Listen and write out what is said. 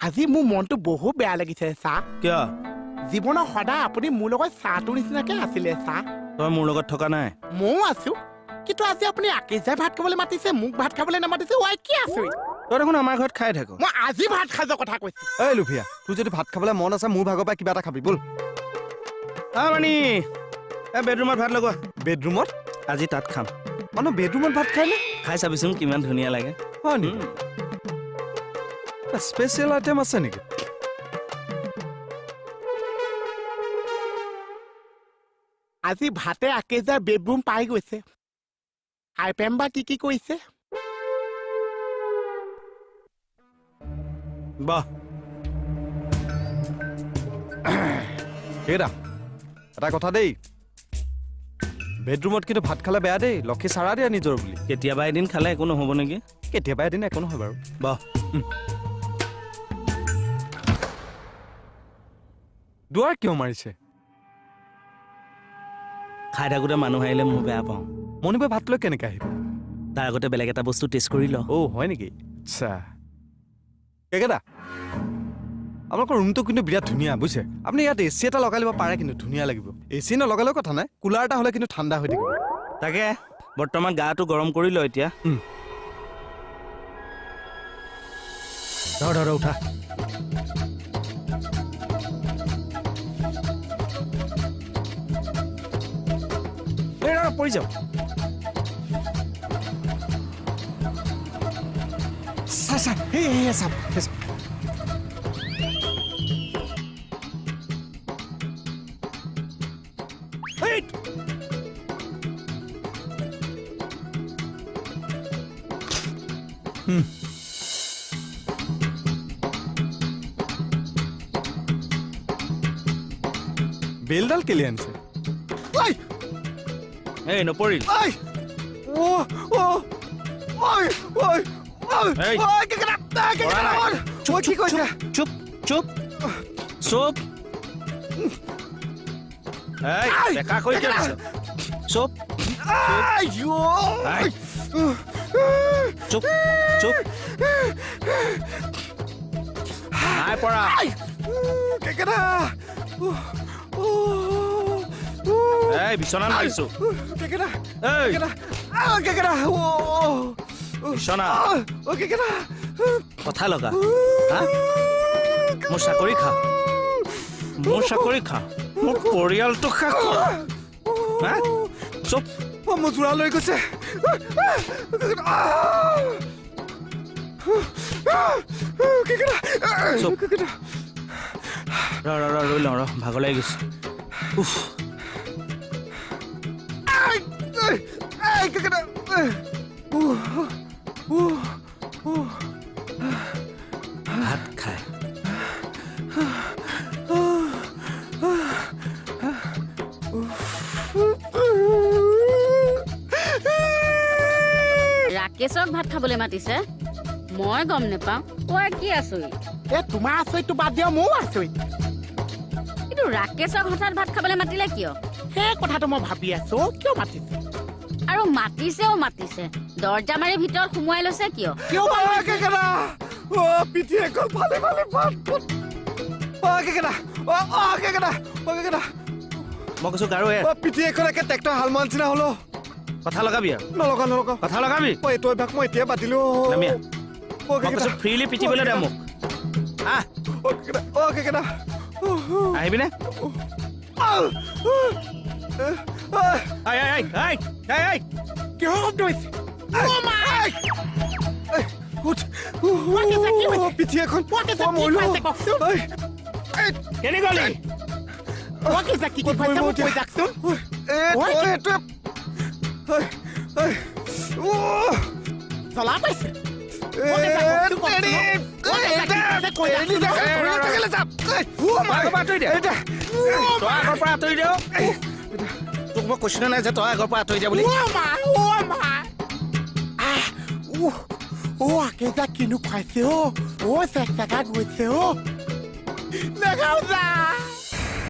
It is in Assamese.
আজি মোৰ মনটো বহুত বেয়া লাগিছে চা কিয় জীৱনৰ সদায় আপুনি মোৰ লগত চাহটোৰ নিচিনাকে আছিলে চা তই মোৰ লগত থকা নাই ময়ো আছো কিন্তু আজি আপুনি আকেজাই ভাত খাবলৈ মাতিছে মোক ভাত খাবলৈ নামাতিছে ৱাই কি আছো তই দেখোন আমাৰ ঘৰত খাই থাক মই আজি ভাত খাজৰ কথা কৈছো এই লুফিয়া তোৰ যদি ভাত খাবলৈ মন আছে মোৰ ভাগৰ পৰা কিবা এটা খাবি বল মানি বেডৰুমত ভাত লগোৱা বেডৰুমত আজি তাত খাম মানুহ বেডৰুমত ভাত খাই নে খাই চাবিচোন কিমান ধুনীয়া লাগে হয় নেকি স্পেচিয়েল আইটেম আছে নেকি আজি ভাতে আকেজাৰ বেডৰুম পাই গৈছে আইটেম বা কি কৰিছে বাহ এটা কথা দেই বেডৰুমত কিন্তু ভাত খালে বেয়া দেই লক্ষী চাৰা দিয়া নিজৰ বুলি কেতিয়াবা এদিন খালে একো নহ'ব নেকি কেতিয়াবা এদিন একো নহয় বাৰু বাহ দুৱাৰ কিয় মাৰিছে খাই থাকোঁতে মানুহ আহিলে মই বেয়া পাওঁ মণিবাই ভাত লৈ কেনেকৈ আহিব তাৰ আগতে বেলেগ এটা বস্তু টেষ্ট কৰি ল অ' হয় নেকি আচ্ছা কেকেটা আপোনালোকৰ ৰুমটো কিন্তু বিৰাট ধুনীয়া বুজিছে আপুনি ইয়াত এচি এটা লগাই ল'ব পাৰে কিন্তু ধুনীয়া লাগিব এচি নলগালেও কথা নাই কুলাৰ এটা হ'লে কিন্তু ঠাণ্ডা হৈ থাকিব তাকে বৰ্তমান গাটো গৰম কৰি ল এতিয়া ধৰ উঠা পৰি যাও বেলডাল কেলে আনিছে এই নপৰিল কি কৈছে চুপ চুপ চুপ বেকা কৰি কিয় দিছ চুপ চুপ চুপ নাই পৰা কেকেটা এই বিচনাত মাৰিছো কেকেটা এই কেকেটা বিচনা কেকেটা কথা লগা মোৰ চাকৰি খা মোৰ পৰিয়ালটো খা চুপ মোৰ জোৰা লৈ গৈছে ৰৈ লওঁ ভাগৰ লাগি গৈছে ভাত খায় ৰাকেশক ভাত খাবলৈ মাতিছে মই গম নেপাওঁ তই কি আছই তোমাৰ আচৰিতটো বাদ দিয়া ময়ো আচৰিত কিন্তু ৰাকেশক হঠাৎ ভাত খাবলৈ মাতিলে কিয় সেই কথাটো মই ভাবি আছো কিয় মাতিছে আৰু মাতিছেও মাতিছে দৰ্জা মাৰি ভিতৰত সোমোৱাই লৈছে কিয় পিঠিয়ে গ'ল ভালে ভাত মই কৈছো গাৰুৱে পিঠি এখন একে ট্ৰেক্টৰ হাল মাৰ নিচিনা হলো কথা লগাবি আৰু নলগা কথা লগাবি এইটো অভ্যাস মই এতিয়া বাদিলো নামিয়া মই কৈছো ফ্ৰীলি পিটিবলৈ দে মোক আহিবিনে কিয় শব্দ হৈছে পিঠি এখন কেনি গলি চলা পাইছে আঁতৰি দিয় তোক মই কৈছিলো নাই যে তই আগৰ পৰা আঁতৰি দিয়া বুলি আকেজা কিনো খুৱাইছে চেকা গৈছে দেখাও যা